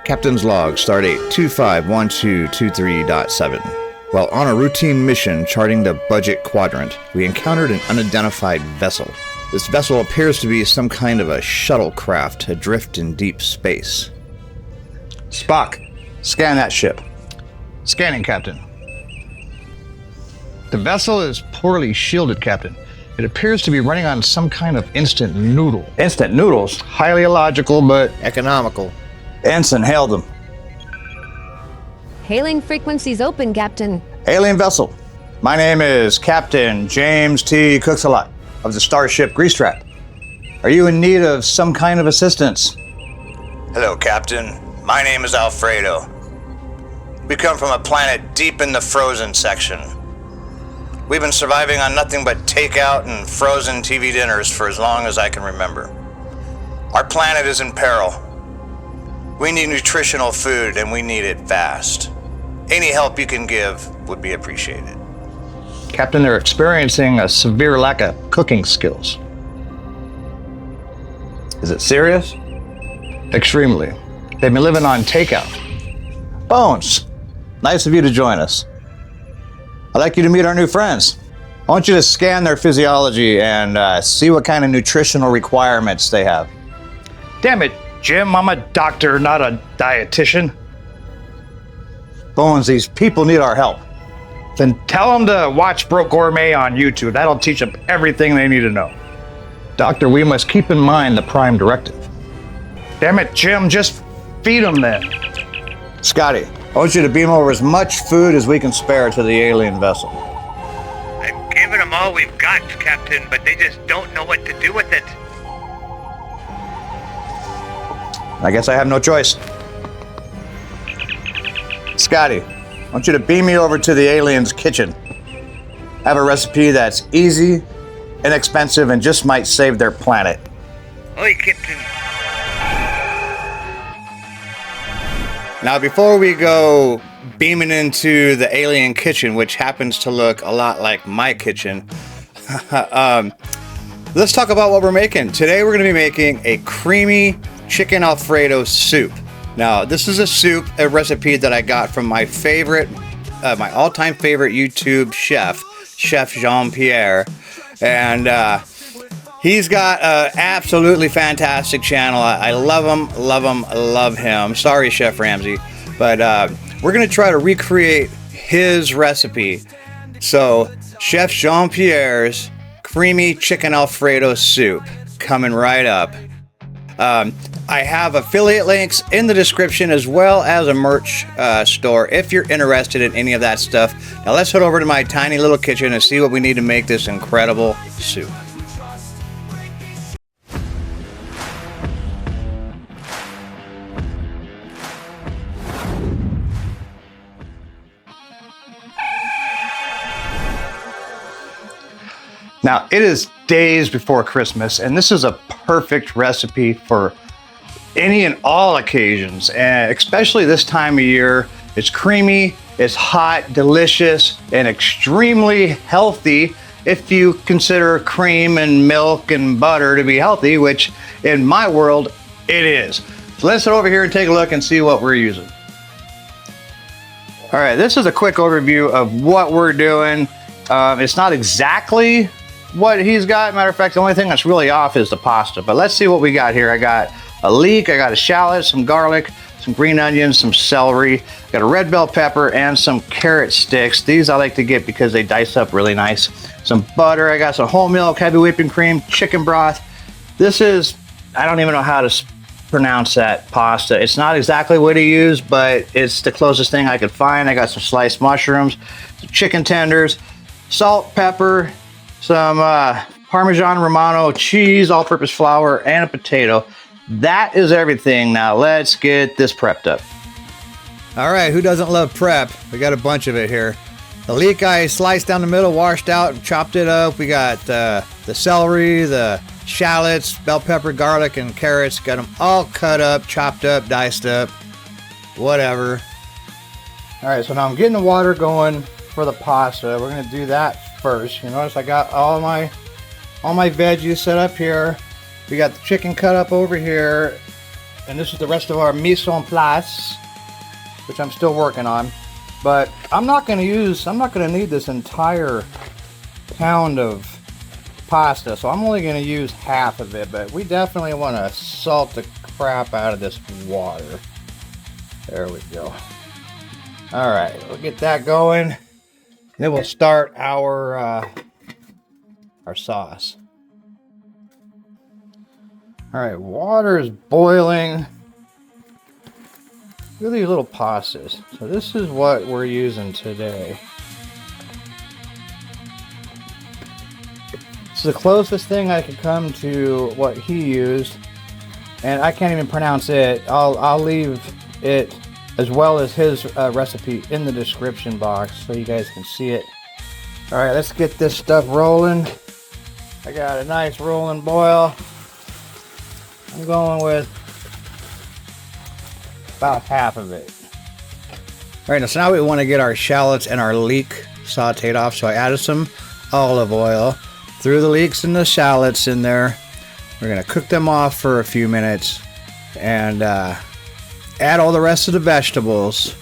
Captain's Log, Stardate 251223.7. While on a routine mission charting the budget quadrant, we encountered an unidentified vessel. This vessel appears to be some kind of a shuttlecraft adrift in deep space. Spock, scan that ship. Scanning, Captain. The vessel is poorly shielded, Captain. It appears to be running on some kind of instant noodle. Instant noodles? Highly illogical, but Economical. Ensign, hail them. Hailing frequencies open, Captain. Alien vessel. My name is Captain James T. Cooksalot of the Starship Grease Trap. Are you in need of some kind of assistance? Hello, Captain. My name is Alfredo. We come from a planet deep in the frozen section. We've been surviving on nothing but takeout and frozen TV dinners for as long as I can remember. Our planet is in peril. We need nutritional food, and we need it fast. Any help you can give would be appreciated. Captain, they're experiencing a severe lack of cooking skills. Is it serious? Extremely. They've been living on takeout. Bones, nice of you to join us. I'd like you to meet our new friends. I want you to scan their physiology and see what kind of nutritional requirements they have. Damn it, Jim, I'm a doctor, not a dietitian. Bones, these people need our help. Then tell them to watch Gourmet on YouTube. That'll teach them everything they need to know. Doctor, we must keep in mind the prime directive. Damn it, Jim, just feed them then. Scotty, I want you to beam over as much food as we can spare to the alien vessel. I've given them all we've got, Captain, but they just don't know what to do with it. I guess I have no choice. Scotty, I want you to beam me over to the alien's kitchen. I have a recipe that's easy, inexpensive, and just might save their planet. Oi, Captain. Now, before we go beaming into the alien kitchen, which happens to look a lot like my kitchen, let's talk about what we're making. Today, we're going to be making a creamy chicken Alfredo soup. Now, this is a recipe that I got from my favorite, my all-time favorite YouTube chef, Chef Jean-Pierre, and he's got an absolutely fantastic channel. I love him. Sorry, Chef Ramsay, but we're gonna try to recreate his recipe. So, Chef Jean-Pierre's creamy chicken Alfredo soup coming right up. I have affiliate links in the description as well as a merch store if you're interested in any of that stuff. Now let's head over to my tiny little kitchen and see what we need to make this incredible soup. Now, it is days before Christmas, and this is a perfect recipe for any and all occasions, and especially this time of year. It's creamy, it's hot, delicious, and extremely healthy if you consider cream and milk and butter to be healthy, which in my world, it is. So let's head over here and take a look and see what we're using. All right, this is a quick overview of what we're doing. It's not exactly what he's got. Matter of fact, the only thing that's really off is the pasta, but let's see what we got here. I got a leek, I got a shallot, some garlic, some green onions, some celery, got a red bell pepper, and some carrot sticks. These I like to get because they dice up really nice. Some butter, I got some whole milk, heavy whipping cream, chicken broth. This is, I don't even know how to pronounce that pasta. It's not exactly what he used, but it's the closest thing I could find. I got some sliced mushrooms, some chicken tenders, salt, pepper, some Parmesan Romano cheese, all-purpose flour, and a potato. That is everything. Now let's get this prepped up. All right, who doesn't love prep? We got a bunch of it here. The leek I sliced down the middle, washed out, and chopped it up. We got the celery, the shallots, bell pepper, garlic, and carrots. Got them all cut up, chopped up, diced up, whatever. All right, so now I'm getting the water going for the pasta. We're gonna do that first. You notice I got all my veggies set up here. We got the chicken cut up over here. And this is the rest of our mise en place, which I'm still working on. But I'm not going to need this entire pound of pasta, so I'm only going to use half of it. But we definitely want to salt the crap out of this water. There we go. All right, we'll get that going. Then we'll start our sauce. All right, water is boiling. Look at these little pastas. So this is what we're using today. It's the closest thing I could come to what he used, and I can't even pronounce it. I'll leave it as well as his recipe in the description box so you guys can see it. All right, let's get this stuff rolling. I got a nice rolling boil. I'm going with about half of it. All right, so now we want to get our shallots and our leek sauteed off. So I added some olive oil, threw the leeks and the shallots in there. We're gonna cook them off for a few minutes and add all the rest of the vegetables.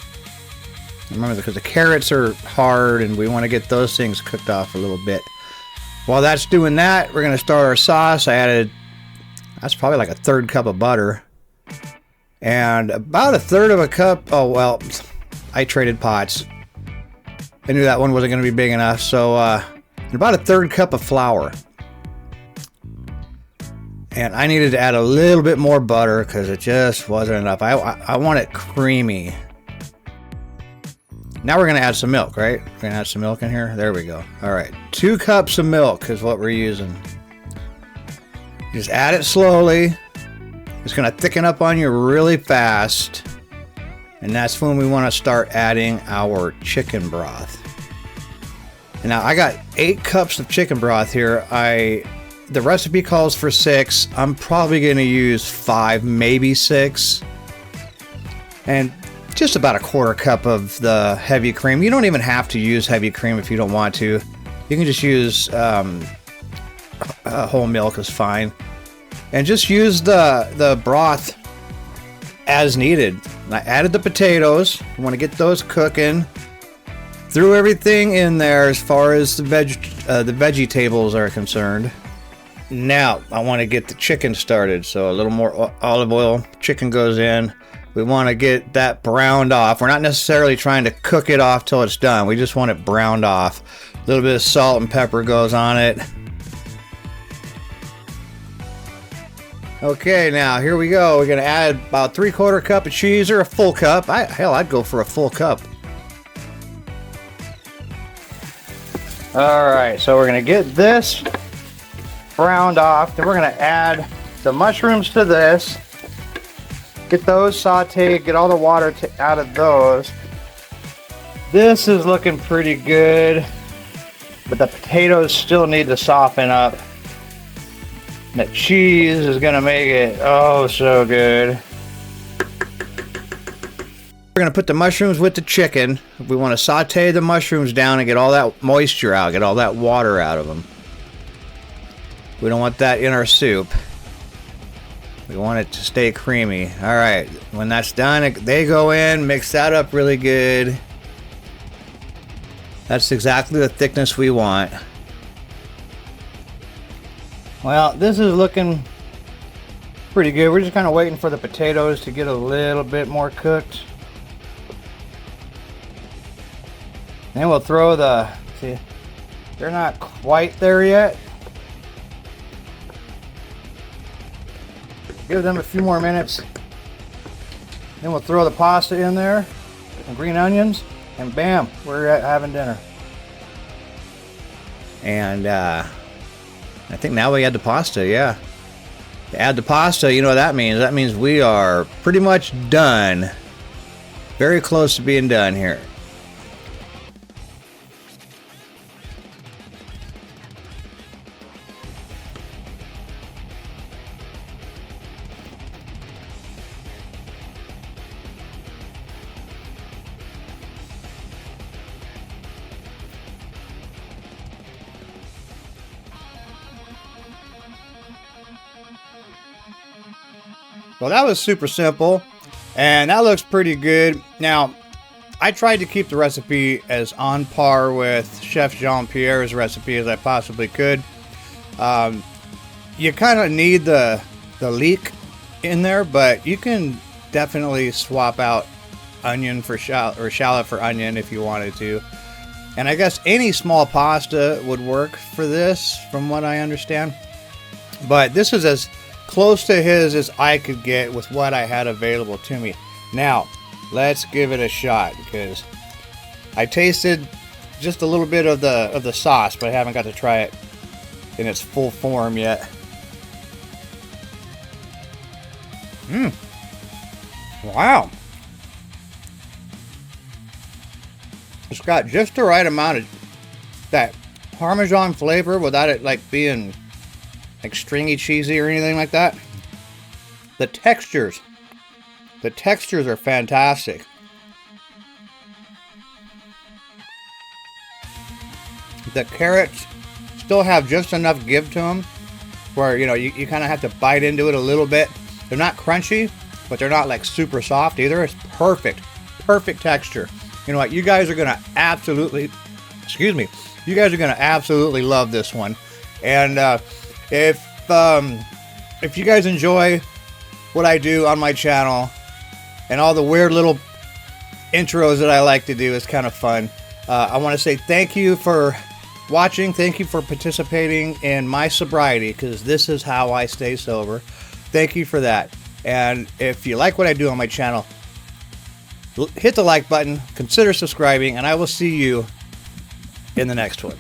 Remember, because the carrots are hard and we want to get those things cooked off a little bit. While that's doing that, we're gonna start our sauce. I added, that's probably like a third cup of butter. And about a third of a cup, oh well, I traded pots. I knew that one wasn't going to be big enough, so about a third cup of flour. And I needed to add a little bit more butter because it just wasn't enough. I want it creamy. Now we're going to add some milk, right? We're going to add some milk in here. There we go. All right, 2 cups of milk is what we're using. Just add it slowly. It's going to thicken up on you really fast. And that's when we want to start adding our chicken broth. And now I got 8 cups of chicken broth here. The recipe calls for 6. I'm probably going to use 5, maybe 6. And just about a quarter cup of the heavy cream. You don't even have to use heavy cream if you don't want to. You can just use whole milk is fine. And just use the broth as needed. And I added the potatoes. I want to get those cooking. Threw everything in there as far as the vegetables are concerned. Now I want to get the chicken started. So a little more olive oil. Chicken goes in. We want to get that browned off. We're not necessarily trying to cook it off till it's done. We just want it browned off. A little bit of salt and pepper goes on it. Okay, now here we go. We're gonna add about 3/4 cup of cheese or a full cup. Hell, I'd go for a full cup. All right, so we're gonna get this browned off. Then we're gonna add the mushrooms to this. Get those sauteed, get all the water out of those. This is looking pretty good, but the potatoes still need to soften up. The cheese is gonna make it oh so good. We're gonna put the mushrooms with the chicken. We want to saute the mushrooms down and get all that moisture out, get all that water out of them. We don't want that in our soup. We want it to stay creamy. All right, when that's done, they go in, mix that up really good. That's exactly the thickness we want. Well, this is looking pretty good. We're just kind of waiting for the potatoes to get a little bit more cooked. Then we'll throw see, they're not quite there yet. Give them a few more minutes. Then we'll throw the pasta in there and green onions, and bam, we're having dinner. And I think now we add the pasta, yeah. Add the pasta, you know what that means? That means we are pretty much done. Very close to being done here. Well, that was super simple, and that looks pretty good. Now, I tried to keep the recipe as on par with Chef Jean-Pierre's recipe as I possibly could. You kind of need the leek in there, but you can definitely swap out onion for shallot for onion if you wanted to. And I guess any small pasta would work for this, from what I understand. But this is as close to his as I could get with what I had available to me. Now, let's give it a shot, because I tasted just a little bit of the sauce, but I haven't got to try it in its full form yet. Wow. It's got just the right amount of that Parmesan flavor without it like being like stringy cheesy or anything like that. The textures are fantastic. The carrots still have just enough give to them where, you know, you kind of have to bite into it a little bit. They're not crunchy, but they're not like super soft either. It's perfect texture. You know what? You guys are gonna absolutely, you guys are gonna absolutely love this one. And if you guys enjoy what I do on my channel and all the weird little intros that I like to do, it's kind of fun. I want to say thank you for watching. Thank you for participating in my sobriety, because this is how I stay sober. Thank you for that. And if you like what I do on my channel, hit the like button, consider subscribing, and I will see you in the next one.